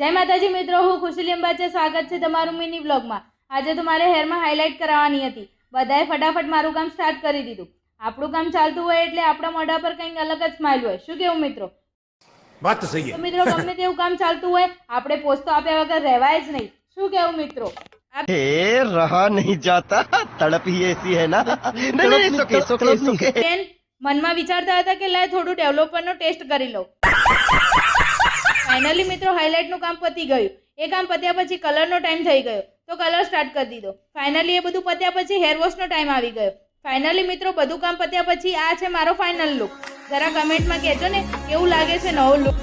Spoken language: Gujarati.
જય માતાજી મિત્રો, હું ખુશી લીંબાચે સ્વાગત છે તમારું મિની વ્લોગમાં। આજે તો મારે હેરમાં હાઇલાઇટ કરાવવાની હતી। બધાએ ફટાફટ મારું કામ સ્ટાર્ટ કરી દીધું। આપણું કામ ચાલતું હોય એટલે આપણા મોઢા પર કંઈક અલગ જ સ્માઇલ હોય। શું કેવું મિત્રો? વાત તો સહી તો મિત્રો ગમે તેવું કામ ચાલતું હોય આપણે પોસ્ટ તો આપ્યા વગર રહેવાય જ નહીં। શું કેવું મિત્રો? रहा नहीं जाता तड़प ही ऐसी है ना नहीं બેન મનમાં વિચારતા હતા કે લાય થોડું ડેવલપરનો ટેસ્ટ કરી લઉં। ફાઇનલી મિત્રો હાઇલાઇટનું કામ પતી ગયું। એ કામ પત્યા પછી કલરનો ટાઈમ થઈ ગયો તો કલર સ્ટાર્ટ કરી દીધો। ફાઇનલી એ બધું પત્યા પછી હેર વોશનો ટાઈમ આવી ગયો। ફાઇનલી મિત્રો બધું કામ પત્યા પછી આ છે મારો ફાઇનલ લુક। જરા કમેન્ટમાં કહેજો ને કેવું લાગે છે નવો લુક।